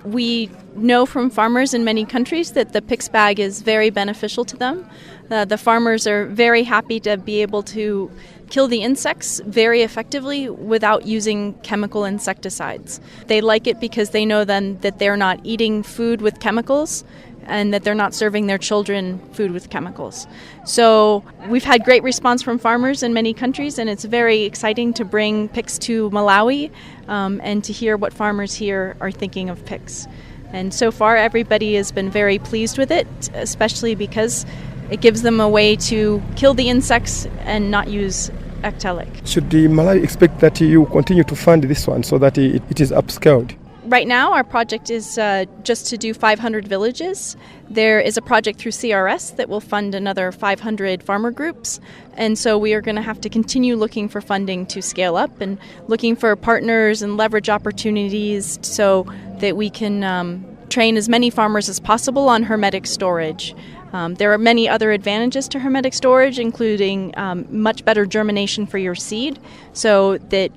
We know from farmers in many countries that the PICS bag is very beneficial to them. The farmers are very happy to be able to kill the insects very effectively without using chemical insecticides. They like it because they know then that they're not eating food with chemicals and that they're not serving their children food with chemicals. So we've had great response from farmers in many countries, and it's very exciting to bring PICS to Malawi and to hear what farmers here are thinking of PICS. And so far everybody has been very pleased with it, especially because it gives them a way to kill the insects and not use actelic. Should the Malawi expect that you continue to fund this one so that it is upscaled? Right now, our project is just to do 500 villages. There is a project through CRS that will fund another 500 farmer groups. And so we are going to have to continue looking for funding to scale up and looking for partners and leverage opportunities so that we can train as many farmers as possible on hermetic storage. There are many other advantages to hermetic storage, including much better germination for your seed, so that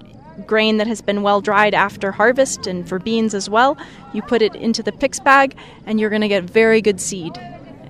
grain that has been well dried after harvest, and for beans as well, you put it into the PICS bag and you're going to get very good seed.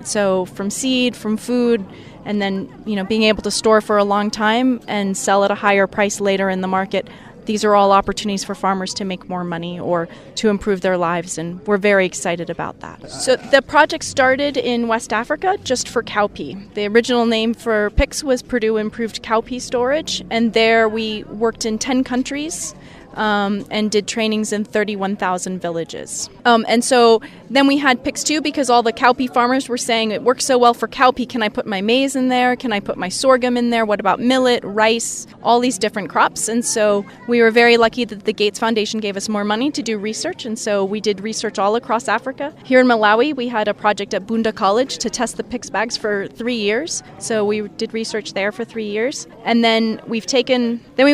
So from seed, from food, and then being able to store for a long time and sell at a higher price later in the market. These are all opportunities for farmers to make more money or to improve their lives, and we're very excited about that. So the project started in West Africa just for cowpea. The original name for PICS was Purdue Improved Cowpea Storage, and there we worked in 10 countries and did trainings in 31,000 villages. And so then we had PICS 2 because all the cowpea farmers were saying, it works so well for cowpea, can I put my maize in there? Can I put my sorghum in there? What about millet, rice, all these different crops? And so we were very lucky that the Gates Foundation gave us more money to do research, and so we did research all across Africa. Here in Malawi, we had a project at Bunda College to test the PICS bags for 3 years. So we did research there for 3 years. And then we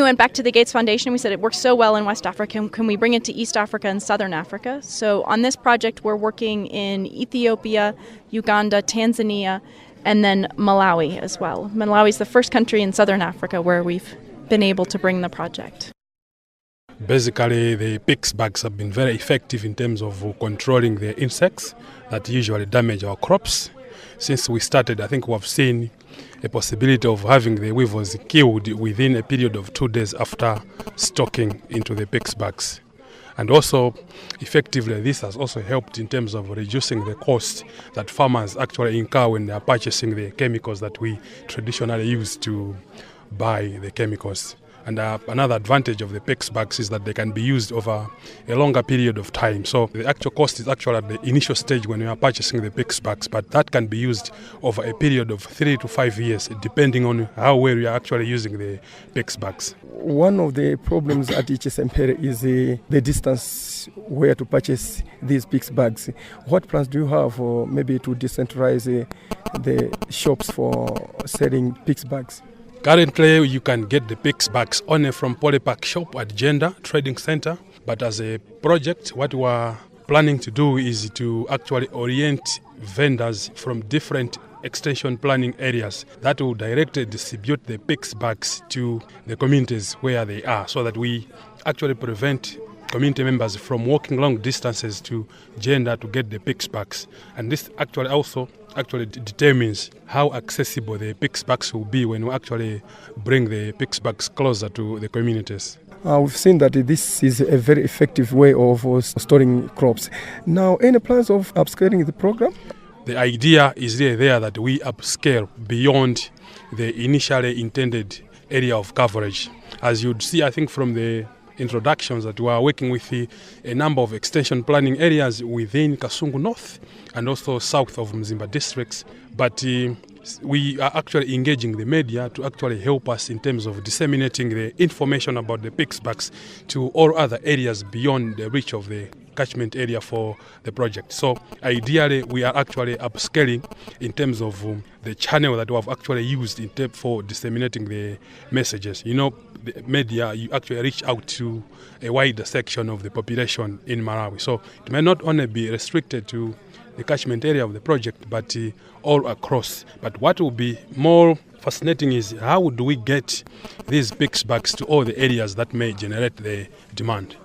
went back to the Gates Foundation and we said, it works so well in West Africa, can we bring it to East Africa and Southern Africa? So on this project, we're working in Ethiopia, Uganda, Tanzania, and then Malawi as well. Malawi is the first country in Southern Africa where we've been able to bring the project. Basically, the PICS bags have been very effective in terms of controlling the insects that usually damage our crops. Since we started, I think we have seen a possibility of having the weevils killed within a period of 2 days after stocking into the PICS bags. And also, effectively, this has also helped in terms of reducing the cost that farmers actually incur when they are purchasing the chemicals that we traditionally use to buy the chemicals. And another advantage of the PICS bags is that they can be used over a longer period of time. So the actual cost is actually at the initial stage when you are purchasing the PICS bags, but that can be used over a period of 3 to 5 years, depending on how well you are actually using the PICS bags. One of the problems at HSMP is the distance where to purchase these PICS bags. What plans do you have maybe to decentralize the shops for selling PICS bags? Currently, you can get the PICS bags only from Polypack shop at Gender Trading Center. But as a project, what we are planning to do is to actually orient vendors from different extension planning areas that will directly distribute the PICS bags to the communities where they are, so that we actually prevent community members from walking long distances to Gender to get the PICS bags. And this actually determines how accessible the PICS bags will be when we actually bring the PICS bags closer to the communities. We've seen that this is a very effective way of storing crops. Now, any plans of upscaling the program? The idea is really there that we upscale beyond the initially intended area of coverage. As you'd see, I think from the introductions, that we are working with a number of extension planning areas within Kasungu North and also south of Mzimba districts. But we are actually engaging the media to actually help us in terms of disseminating the information about the PICS bags to all other areas beyond the reach of the catchment area for the project. So ideally, we are actually upscaling in terms of the channel that we have actually used for disseminating the messages. The media, you actually reach out to a wider section of the population in Malawi. So it may not only be restricted to the catchment area of the project, but all across. But what will be more fascinating is how do we get these PICS bags to all the areas that may generate the demand.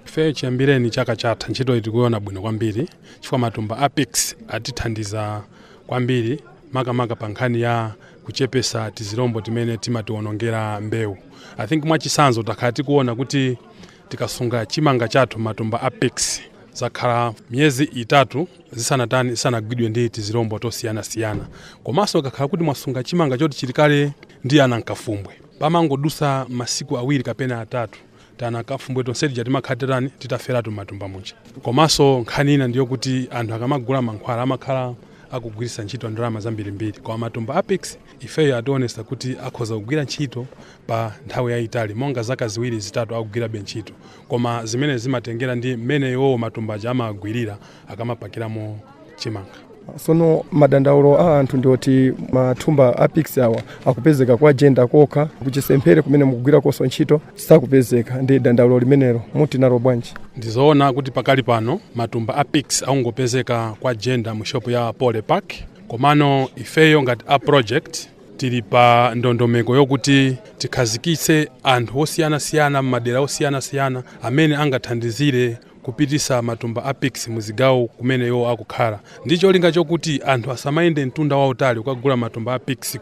Ife chiyambireni chaka chatha ntchito iyi tikuiona bwino kwambiri chifukwa matumba a pigs atithandiza kwambiri makamaka pa nkhani ya kuchepesa tizirombo timene timatiwonongera mbewu. I think mwachisanzo takhala tikuona kuti tikasunga chimanga chathu matumba a pigs zakhala miyezi 3 zisanagwidwe ndi tizirombo tosiyana-siyana. Komanso kakhala kuti mwasunga chimanga choti chilikale ndi anankafumbwe, pamangodusa masiku 2 kapena 3 tanankafumbwe tonseti chatimakhatirani titaferatu matumba mucha. Komanso nkhani ina ndiyo kuti anthu akamagula mankhwala amakhala akugwirisa ntchito ndalama zambirimbiri. Kwa matumba a pigs ifeyo ationesa kuti akhoza kugwira ntchito pa nthawi yayitali monga zaka 2-3 akugwira ntchito, koma zimene zimatengera ndi mmene iwowo matumba aja amagwirira akamapakiramo chimanga. Sono madandaulo a anthu ndioti matumba a pigs awa akupezeka kwa jenda kokha kuchisemphere kumene mukugwira koso ntchito sakupezeka, ndi dandaulo limenelo muti nalo bwanji? Ndizoona kuti pakali pano matumba a pigs akungopezeka kwa jenda mu shop ya Pole Park, komano ifeyo ngati a project tili pa ndondomeko yokuti tikhazikitse anthu osiyana-siyana m'madera osiyana-siyana amene angathandizire kupitisa matumba a pigs muzigawo kumene yo akukhala. Ndicho linga chokuti anthu asamayende mtunda wautali kukagula matumba a pigs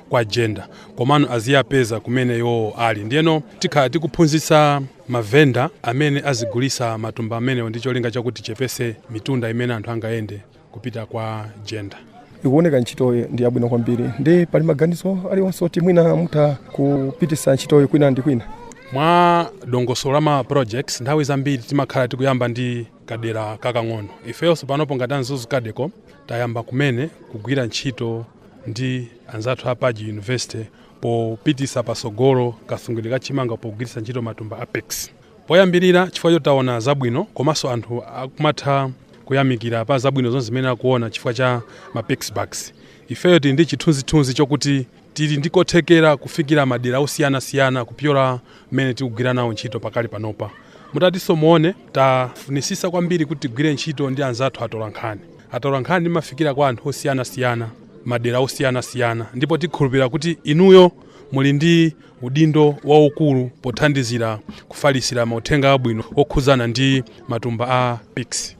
kwa jenda, komano aziyapeza kumene yo ali. Ndiyeno tikhala tikuphunzitsa mavenda amene azigulisa matumba amenewo, ndicho linga chokuti chepese mitunda imene anthu angayende kupita kwa jenda. Ikuoneka ntchito ndi yabwino kwambiri, ndi pali maganizo aliwonse oti mwina mutha kupitisa ntchito kwina ndi kwina? Mwa dongosolo la projects nthawi zambiri timakhala tikuyamba ndi kadera kakang'ono. Ifeyonso panopo ngati Anzuzu Kadeko tayamba kumene kugwira ntchito ndi anzathu a Purdue University popitisa pasogolo kasungidwe ka chimanga pogwiritsa ntchito matumba a pigs. Poyambirira chifukwa chotaona zabwino, komanso anthu akumatha kuyamikira pa zabwino zonse zimene akuona chifukwa cha ma pigs bags. Ifeyo tili ndi chithunzithunzi chokuti tili ndikothekera kufikira madera osiyana-siyana kupyola mmene tikugwira nawo ntchito pakali panopa. Mutatinso muone tafunisisa kwambiri kuti tigwire ntchito ndi anzathu atolankhani. Atolankhani mafikira kwa anthu osiyana-siyana, madera osiyana-siyana, ndipo tikhulupirira kuti inuyo muli ndi udindo waukulu pothandizira kufalisira mauthenga abwino okhuzana ndi matumba a pigs.